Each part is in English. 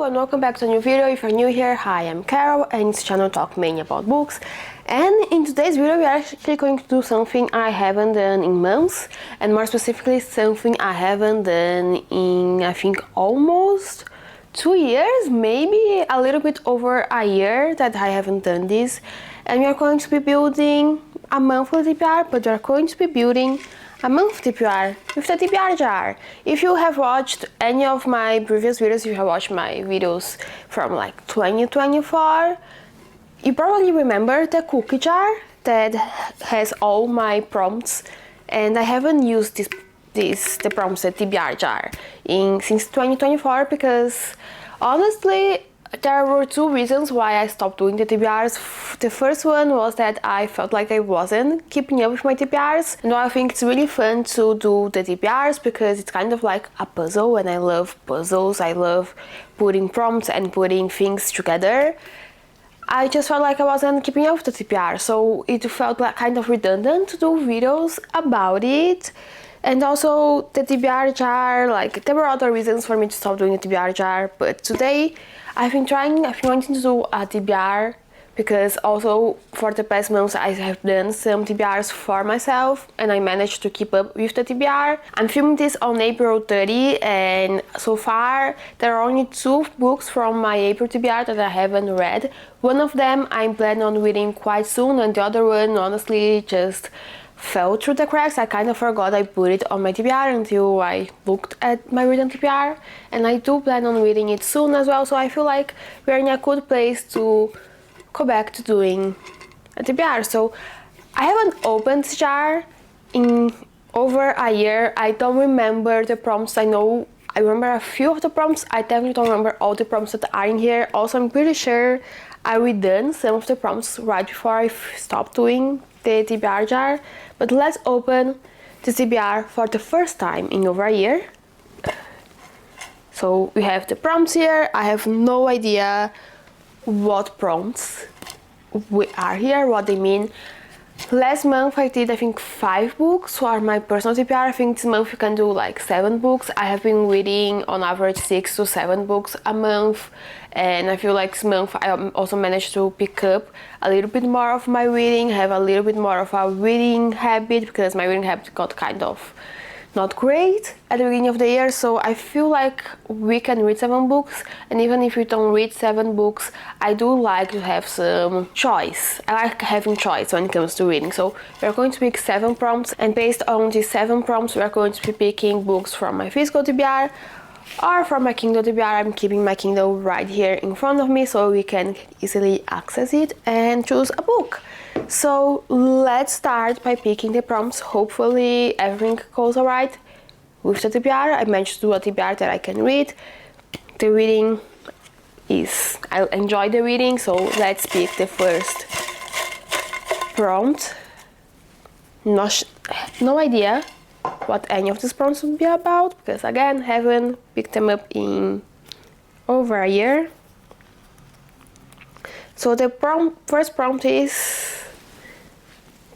and welcome back to a new video. If you're new here, hi, I'm Carol and this channel talk mainly about books. And in today's video we are actually going to do something I haven't done in months, and more specifically something I haven't done in I think almost 2 years, maybe a little bit over a year that I haven't done this. And we are going to be building a monthly TBR, but we are going to be building a month TBR with the TBR jar. If you have watched any of my previous videos, if you have watched my videos from like 2024, you probably remember the cookie jar that has all my prompts, and I haven't used the prompts, the TBR jar since 2024 because honestly there were two reasons why I stopped doing the TBRs. The first one was that I felt like I wasn't keeping up with my TBRs. And I think it's really fun to do the TBRs because it's kind of like a puzzle, and I love puzzles. I love putting prompts and putting things together. I just felt like I wasn't keeping up with the TBR, so it felt like kind of redundant to do videos about it. And also the TBR jar, like there were other reasons for me to stop doing the TBR jar, but today I've been wanting to do a TBR because also for the past months I have done some TBRs for myself and I managed to keep up with the TBR. I'm filming this on April 30 and so far there are only 2 books from my April TBR that I haven't read. One of them I'm planning on reading quite soon, and the other one honestly just fell through the cracks. I kind of forgot I put it on my TBR until I looked at my written TBR, and I do plan on reading it soon as well, so I feel like we're in a good place to go back to doing a TBR. So I haven't opened this jar in over a year. I don't remember the prompts. I remember a few of the prompts. I definitely don't remember all the prompts that are in here. Also, I'm pretty sure I redone some of the prompts right before I stopped doing the TBR jar. But let's open the TBR for the first time in over a year. So we have the prompts here. I have no idea what prompts are here, what they mean. Last month I did I think 5 books for my personal TBR. I think this month you can do like 7 books. I have been reading on average 6 to 7 books a month, and I feel like this month I also managed to pick up a little bit more of my reading, have a little bit more of a reading habit, because my reading habit got kind of not great at the beginning of the year. So I feel like we can read 7 books, and even if we don't read 7 books, I do like to have some choice. I like having choice when it comes to reading. So we're going to pick 7 prompts, and based on these 7 prompts we're going to be picking books from my physical TBR or from my Kindle TBR. I'm keeping my Kindle right here in front of me so we can easily access it and choose a book. So let's start by picking the prompts. Hopefully everything goes alright with the TBR. I managed to do a TBR that I can read. The reading is, I enjoy the reading, so let's pick the first prompt. No idea what any of these prompts would be about, because again, haven't picked them up in over a year. So the first prompt is,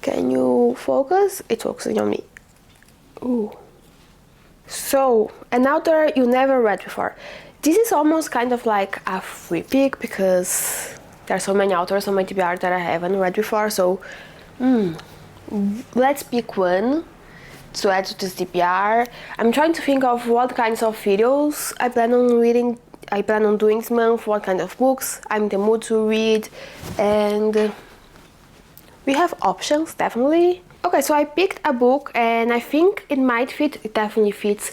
can you focus? It's focusing on me. Ooh. So, an author you never read before. This is almost kind of like a free pick because there are so many authors on my TBR that I haven't read before. So, let's pick one to add to this TBR. I'm trying to think of what kinds of videos I plan on doing this month, what kind of books I'm in the mood to read, and we have options, definitely. Okay, so I picked a book and I think it might fit, it definitely fits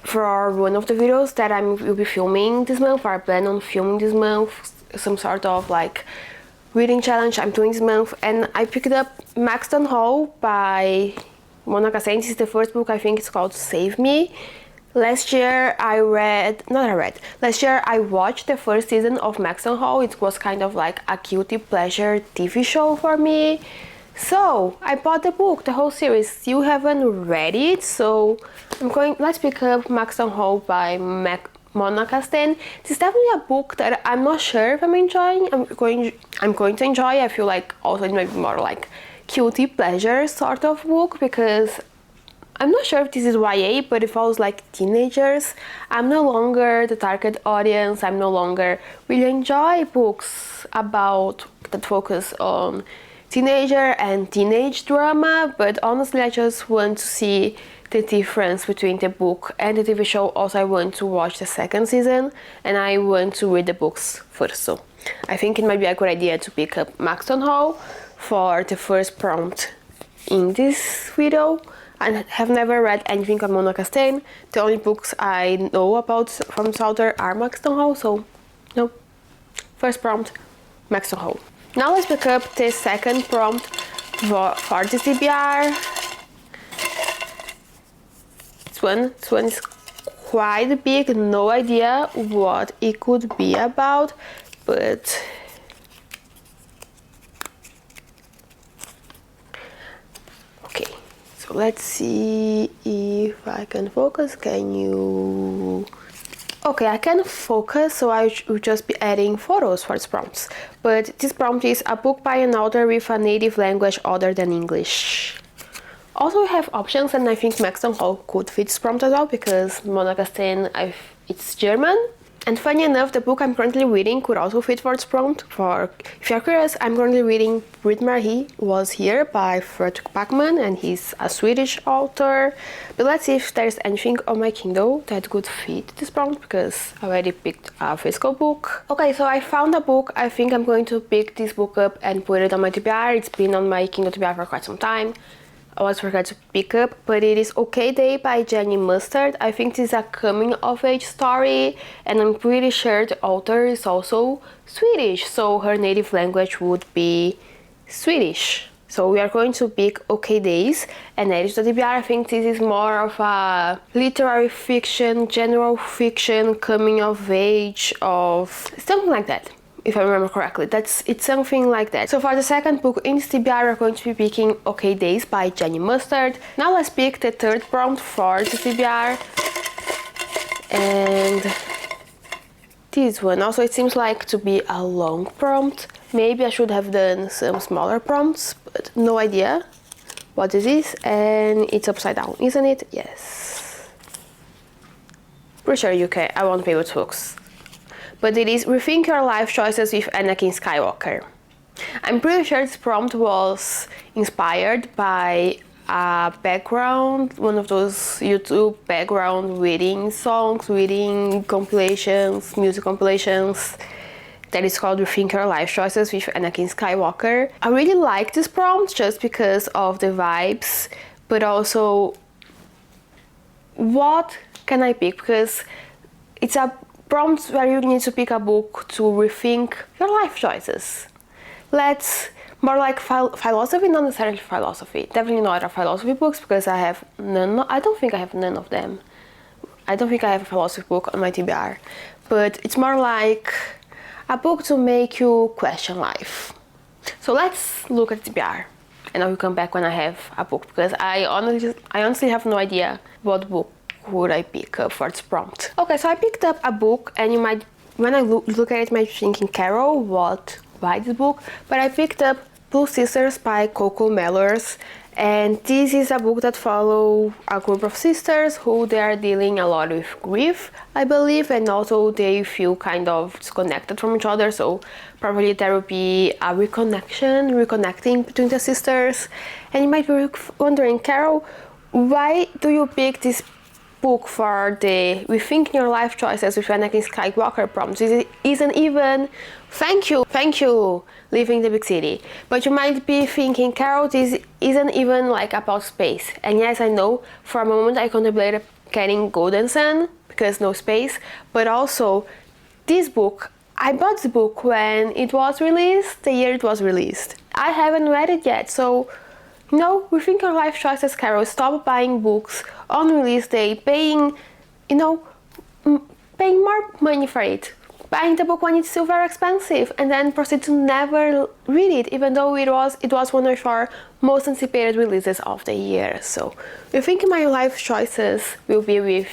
for one of the videos that I will be filming this month, or I plan on filming this month, some sort of like reading challenge I'm doing this month. And I picked up Maxton Hall by Mona Cassane. This is the first book. I think it's called Save Me. Last year I watched the first season of Maxton Hall. It was kind of like a guilty pleasure TV show for me. So I bought the book, the whole series. Still haven't read it, so let's pick up Maxton Hall by Mona Cassane. This is definitely a book that I'm not sure if I'm enjoying. I'm going to enjoy. I feel like also it might be more like guilty pleasure sort of book, because I'm not sure if this is YA, but it follows like teenagers. I'm no longer the target audience. I'm no longer really enjoy books about that focus on teenager and teenage drama, but honestly I just want to see the difference between the book and the TV show. Also, I want to watch the second season and I want to read the books first. So I think it might be a good idea to pick up Maxton Hall for the first prompt in this video. I have never read anything on Mona Castain. The only books I know about from this author are Maxton Hall, so no. First prompt, Maxton Hall. Now let's pick up the second prompt for this TBR. This one is quite big, no idea what it could be about, but okay, so let's see if I can focus. Can you? Okay, I can focus, so I will just be adding photos for these prompts. But this prompt is a book by an author with a native language other than English. Also, we have options, and I think Maxton Hall could fit this prompt as well, because Mona Castain, it's German. And funny enough, the book I'm currently reading could also fit for this prompt. If you're curious, I'm currently reading Britt Marie Was Here by Fredrik Backman, and he's a Swedish author. But let's see if there's anything on my Kindle that could fit this prompt, because I already picked a physical book. Okay, so I found a book. I think I'm going to pick this book up and put it on my TBR. It's been on my Kindle TBR for quite some time. I always forgot to pick up, but it is Okay Day by Jenny Mustard. I think this is a coming-of-age story, and I'm pretty sure the author is also Swedish, so her native language would be Swedish. So we are going to pick Okay Days and add it to the TBR. I think this is more of a literary fiction, general fiction, coming-of-age, of something like that. If I remember correctly, it's something like that. So for the second book in this TBR, we're going to be picking Okay Days by Jenny Mustard. Now let's pick the third prompt for the TBR. And this one. Also, it seems like to be a long prompt. Maybe I should have done some smaller prompts, but no idea what this is. And it's upside down, isn't it? Yes. Pretty sure I won't be able to focus. But it is Rethink Your Life Choices with Anakin Skywalker. I'm pretty sure this prompt was inspired by a background, one of those YouTube background reading songs, reading compilations, music compilations, that is called Rethink Your Life Choices with Anakin Skywalker. I really like this prompt just because of the vibes, but also what can I pick? Because it's a prompt where you need to pick a book to rethink your life choices. More like philosophy, not necessarily philosophy. Definitely not a philosophy books, because I have none. I don't think I have none of them. I don't think I have a philosophy book on my TBR. But it's more like a book to make you question life. So let's look at TBR, and I will come back when I have a book, because I honestly have no idea what book would I pick up for this prompt. Okay, so I picked up a book, and you might, when I look at it, you might be thinking, Carol, why this book? But I picked up Blue Sisters by Coco Mellors, and this is a book that follows a group of sisters who they are dealing a lot with grief, I believe, and also they feel kind of disconnected from each other, so probably there will be a reconnecting between the sisters. And you might be wondering, Carol, why do you pick this book for the Rethink Your Life Choices with Anakin Skywalker prompt? It isn't even thank you, leaving the big city. But you might be thinking, Carol, this isn't even like about space. And yes, I know, for a moment I contemplated getting Golden Sun because no space, but also this book, I bought the book when it was released, the year it was released. I haven't read it yet, so no, Rethink Your Life Choices, Carol. Stop buying books on release day, paying more money for it. Buying the book when it's still very expensive, and then proceed to never read it, even though it was one of our most anticipated releases of the year. So, Rethink My Life Choices will be with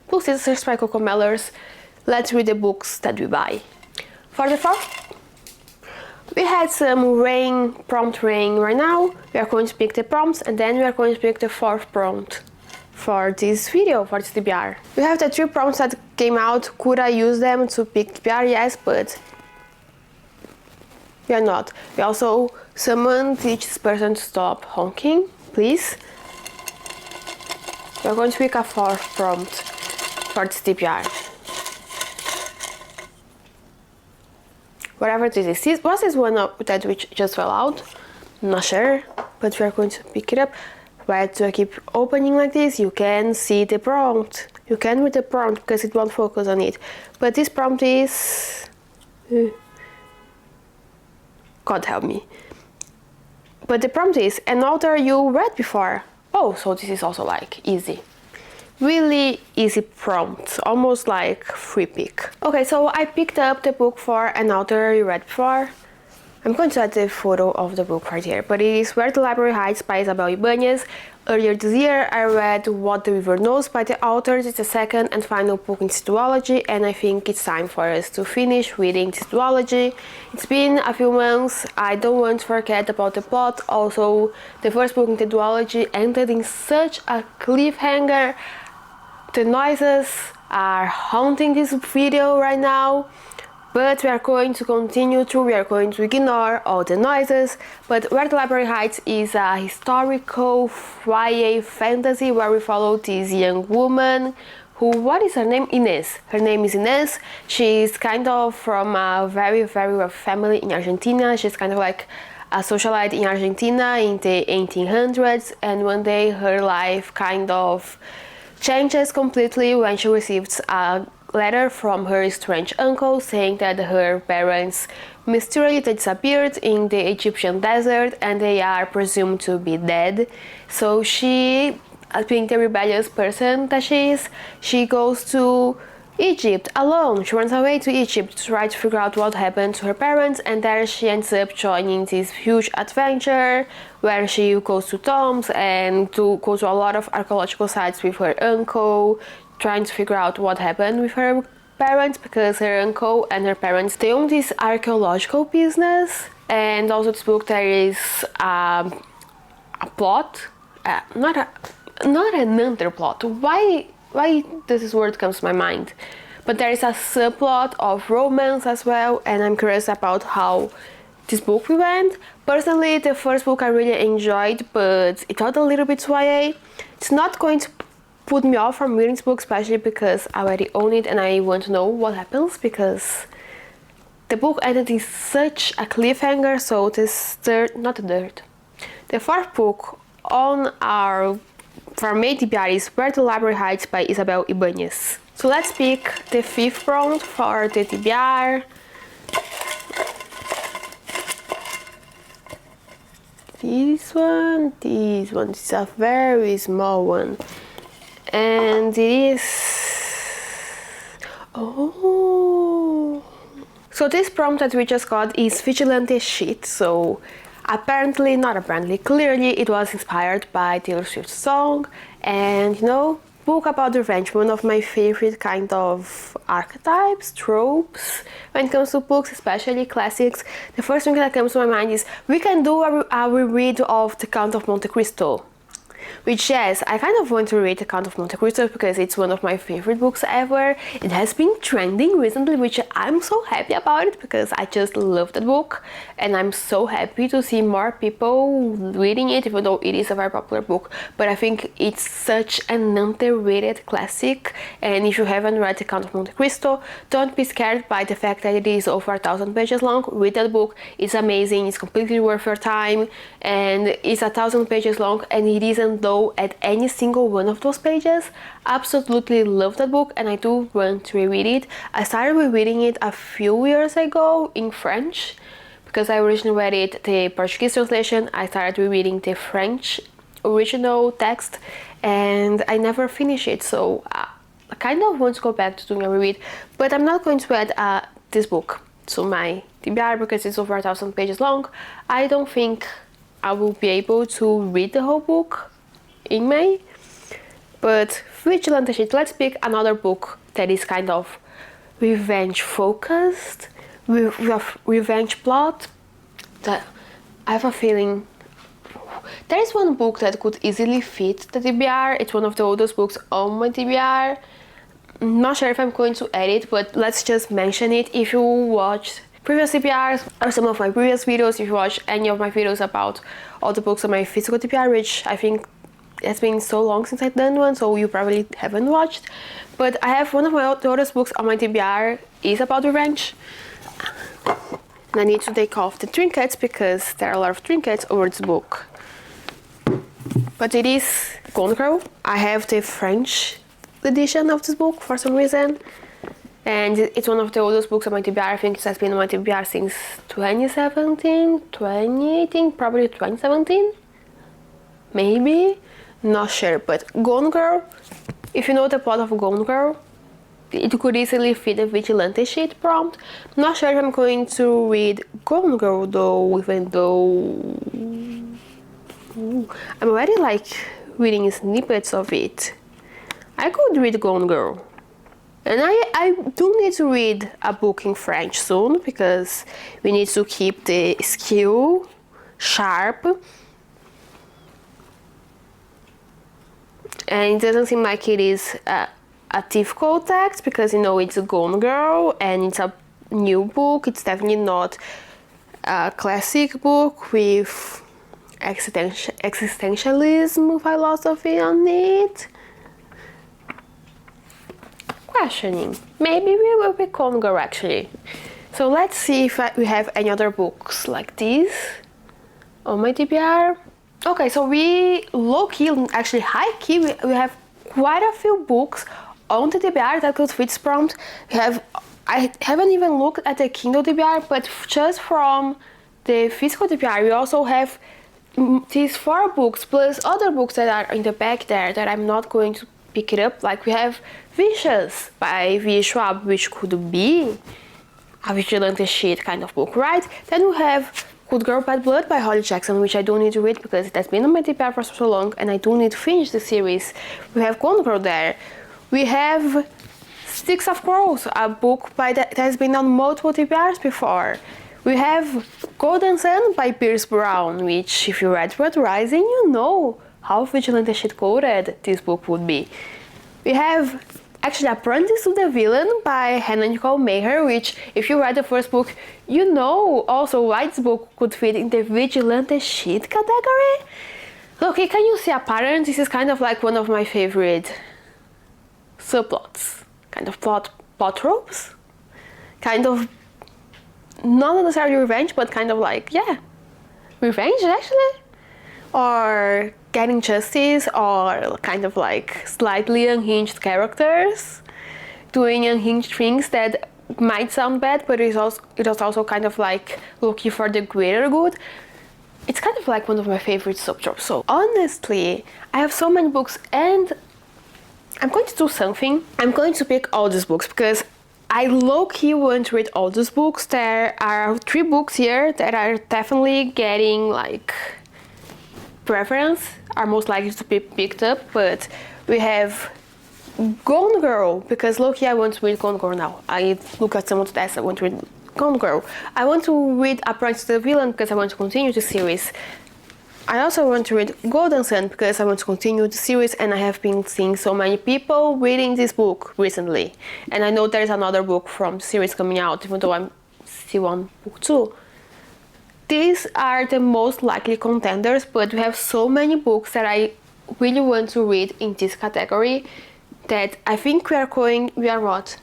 Blue Sisters by Coco Mellors. Let's read the books that we buy. For the fourth, we had some prompt rain right now. We are going to pick the prompts, and then we are going to pick the fourth prompt for this video, for this TBR. We have the 3 prompts that came out. Could I use them to pick TBR? Yes, but we are not. We also someone teach this person to stop honking, please. We are going to pick a 4th prompt for this TBR. Whatever this is. Was this one that which just fell out? Not sure, but we are going to pick it up. Why do I keep opening like this? You can see the prompt. You can read the prompt because it won't focus on it. But this prompt is... God help me. But the prompt is an author you read before. Oh, so this is also like easy. Really easy prompt, almost like free pick. Okay, so I picked up the book for an author you read before. I'm going to add the photo of the book right here, but it is Where the Library Hides by Isabel Ibanez. Earlier this year I read What the River Knows by the author. It's the second and final book in this duology, and I think it's time for us to finish reading this duology. It's been a few months, I don't want to forget about the plot. Also, the first book in the duology ended in such a cliffhanger. The noises are haunting this video right now. But we are going to continue through, we are going to ignore all the noises. But Where the Library Hides is a historical YA fantasy where we follow this young woman who, what is her name? Inés. Her name is Inés. She's kind of from a very wealthy family in Argentina. She's kind of like a socialite in Argentina in the 1800s, and one day her life kind of changes completely when she receives a letter from her strange uncle saying that her parents mysteriously disappeared in the Egyptian desert and they are presumed to be dead. So she, being the rebellious person that she is, she goes to Egypt alone. She runs away to Egypt to try to figure out what happened to her parents, and there she ends up joining this huge adventure where she goes to tombs and to go to a lot of archaeological sites with her uncle, trying to figure out what happened with her parents, because her uncle and her parents, they own this archaeological business. And also this book there is a plot, not another plot. Why does this word comes to my mind? But there is a subplot of romance as well, and I'm curious about how this book went. Personally, the first book I really enjoyed, but it felt a little bit YA. It's not going to put me off from reading this book, especially because I already own it and I want to know what happens, because the book ended in such a cliffhanger. So this the 4th book on our for main TBR is Where the Library Hides by Isabel Ibanez. So let's pick the 5th prompt for the TBR. This one is a very small one. And it is... Oh! So this prompt that we just got is Vigilante Shit. So clearly it was inspired by Taylor Swift's song. And you know, book about revenge, one of my favorite kind of archetypes, tropes when it comes to books, especially classics. The first thing that comes to my mind is we can do a reread of The Count of Monte Cristo. Which, yes, I kind of want to read The Count of Monte Cristo because it's one of my favorite books ever. It has been trending recently, which I'm so happy about it because I just love that book. And I'm so happy to see more people reading it, even though it is a very popular book. But I think it's such an underrated classic. And if you haven't read The Count of Monte Cristo, don't be scared by the fact that it is over 1,000 pages long. Read that book. It's amazing. It's completely worth your time. And it's 1,000 pages long, and it isn't though at any single one of those pages. Absolutely love that book, and I do want to reread it. I started rereading it a few years ago in French because I originally read it the Portuguese translation. I started rereading the French original text and I never finished it, so I kind of want to go back to doing a reread, but I'm not going to add this book to my TBR because it's over 1,000 pages long. I don't think I will be able to read the whole book in May, but Vigilante Shit. Let's pick another book that is kind of revenge focused, with revenge plot. That I have a feeling There is one book that could easily fit the TBR. It's one of the oldest books on my TBR. I'm not sure if I'm going to add it, but let's just mention it. If you watched previous TBRs or some of my previous videos, if you watch any of my videos about all the books on my physical TBR, which I think it's been so long since I've done one, so you probably haven't watched. But I have one of my oldest books on my TBR is about revenge. And I need to take off the trinkets because there are a lot of trinkets over this book. But it is Gone Girl. I have the French edition of this book for some reason. And it's one of the oldest books on my TBR. I think it has been on my TBR since 2017, 2018, probably 2017. Maybe, not sure. But Gone Girl, if you know the plot of Gone Girl, it could easily fit a vigilante sheet prompt. Not sure if I'm going to read Gone Girl though, even though I'm already like reading snippets of it. I could read Gone Girl. And I do need to read a book in French soon because we need to keep the skill sharp. And it doesn't seem like it is a difficult text because, you know, it's a Gone Girl and it's a new book. It's definitely not a classic book with existentialism philosophy on it. Questioning. Maybe we will be Gone Girl actually. So let's see if we have any other books like this on my TBR. Okay, so we low-key, actually high-key, we have quite a few books on the TBR that could fit this prompt. I haven't even looked at the Kindle TBR, but just from the physical TBR, we also have these 4 books plus other books that are in the back there that I'm not going to pick it up. Like we have Vicious by V. Schwab, which could be a vigilante sheet kind of book, right? Then we have Good Girl Bad Blood by Holly Jackson, which I do need to read because it has been on my TBR for so long and I do need to finish the series. We have Gone Girl there. We have Sticks of Crows, a book that has been on multiple TBRs before. We have Golden Sun by Pierce Brown, which if you read Red Rising, you know how vigilante shit coded this book would be. We have actually Apprentice to the Villain by Hannah Nicole Maher, which if you read the first book, you know also why this book could fit in the vigilante shit category. Okay, can you see a pattern? This is kind of like one of my favorite subplots, kind of plot tropes, kind of not necessarily revenge, but kind of like, yeah, revenge actually, or getting justice, or kind of like slightly unhinged characters doing unhinged things that might sound bad, but it is also kind of like looking for the greater good. It's kind of like one of my favorite subtropes. So honestly, I have so many books and I'm going to do something. I'm going to pick all these books because I low-key want to read all these books. There are 3 books here that are definitely getting like preference, are most likely to be picked up, but we have Gone Girl because low-key I want to read Gone Girl now. I look at some of the tests, I want to read Gone Girl. I want to read Apprentice to the Villain because I want to continue the series. I also want to read Golden Sun because I want to continue the series and I have been seeing so many people reading this book recently. And I know there's another book from the series coming out, even though I'm still on book 2. These are the most likely contenders, but we have so many books that I really want to read in this category that I think we are what?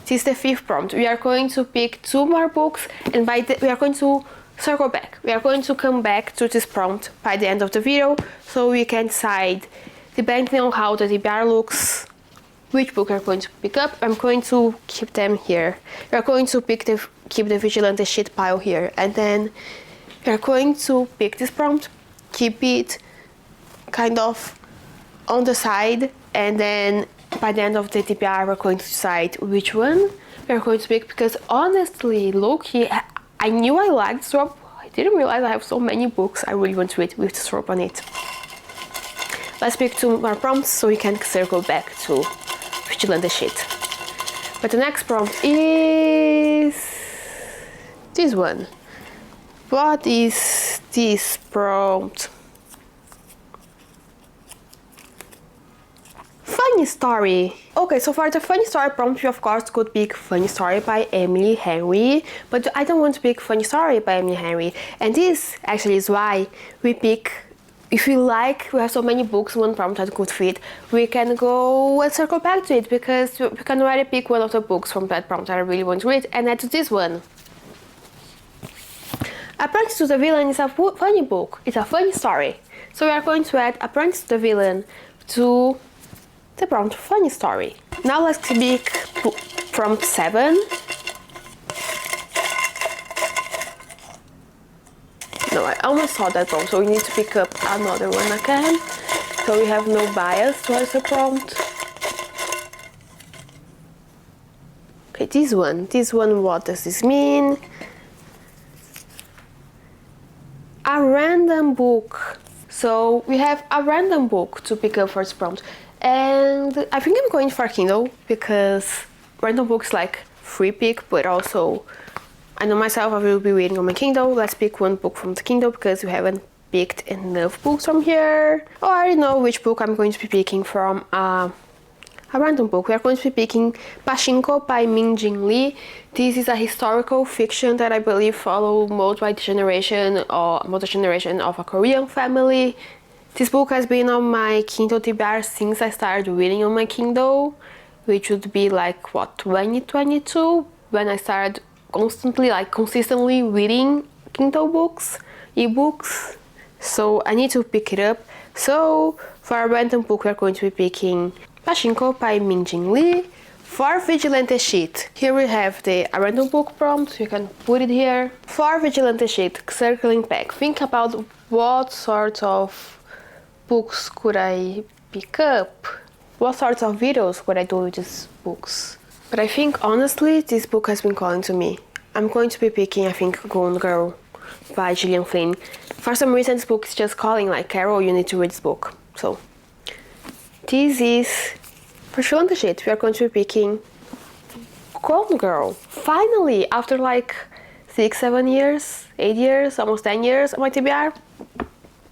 This is the 5th prompt. We are going to pick 2 more books and we are going to circle back. We are going to come back to this prompt by the end of the video so we can decide, depending on how the TBR looks, which book we're going to pick up. I'm going to keep them here. We're going to keep the vigilante shit pile here, and then we're going to pick this prompt, keep it kind of on the side, and then by the end of the TBR we're going to decide which one we're going to pick, because honestly, low-key, I knew I liked this trope. I didn't realize I have so many books I really want to read with this trope on it. Let's pick 2 more prompts so we can circle back to vigilante shit. But the next prompt is this one. What is this prompt? funny story. Okay, so for the funny story prompt, you of course could pick funny story by Emily Henry, but I don't want to pick funny story by Emily Henry. And this actually is why we pick, if you like, we have so many books, one prompt that could fit, we can go and circle back to it, because we can already pick one of the books from that prompt that I really want to read and add to this one. Apprentice to the Villain is a funny book, it's a funny story. So we are going to add Apprentice to the Villain to the prompt funny story. Now let's pick prompt 7. No, I almost saw that prompt, so we need to pick up another one again. So we have no bias towards the prompt. Okay, this one, what does this mean? A random book. So we have a random book to pick up for this prompt. And I think I'm going for Kindle, because random books like free pick, but also I know myself I will be reading on my Kindle. Let's pick one book from the Kindle, because we haven't picked enough books from here. Oh, I already know which book I'm going to be picking from a random book. We are going to be picking Pachinko by Min-Jin Lee. This is a historical fiction that I believe follows multi-generation of a Korean family. This book has been on my Kindle TBR since I started reading on my Kindle, which would be like, what, 2022, when I started consistently reading Kindle books, ebooks. So I need to pick it up. So for a random book, we're going to be picking Pachinko by Min-Jin Lee. For Vigilante Sheet, here we have the random book prompt, you can put it here. For Vigilante Sheet, circling back, think about what sort of books could I pick up? What sorts of videos could I do with these books? But I think honestly, this book has been calling to me. I'm going to be picking, I think, Gone Girl by Gillian Flynn. For some reason, this book is just calling like, Carol, you need to read this book. So this is for Vigilante Sheet. We are going to be picking Gone Girl. Finally, after like 6, 7 years, 8 years, almost 10 years on my TBR,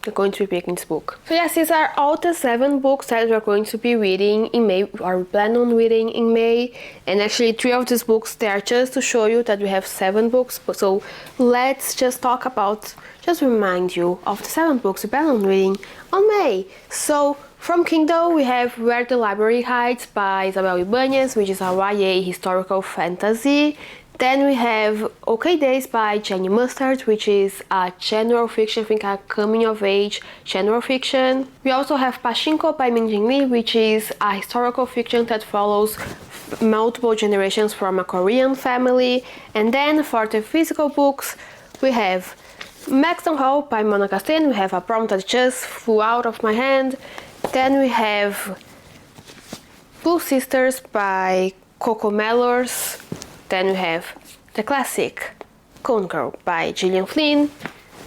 we're going to be picking this book. So yes, these are all the 7 books that we're going to be reading in May, or we plan on reading in May. And actually 3 of these books, they are just to show you that we have 7 books. So let's just talk about, just remind you of the 7 books we plan on reading on May. So from Kindle, we have Where the Library Hides by Isabel Ibanez, which is a YA historical fantasy. Then we have OK Days by Jenny Mustard, which is a general fiction, I think a coming-of-age general fiction. We also have Pachinko by Min-Jin Lee, which is a historical fiction that follows multiple generations from a Korean family. And then for the physical books, we have Maxton Hall by Mona Castain. We have a prompt that just flew out of my hand. Then we have Blue Sisters by Coco Mellors. Then we have the classic Gone Girl by Gillian Flynn.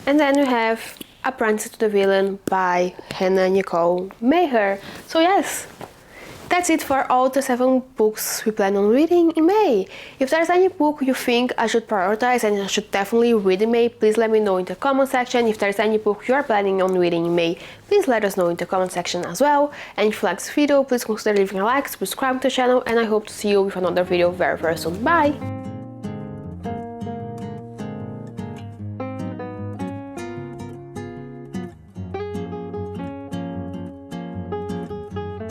And then we have Apprentice to the Villain by Hannah Nicole Maher. So yes, that's it for all the 7 books we plan on reading in May. If there's any book you think I should prioritize and I should definitely read in May, please let me know in the comment section. If there's any book you're planning on reading in May, please let us know in the comment section as well. And if you like this video, please consider leaving a like, subscribe to the channel, and I hope to see you with another video very soon. Bye!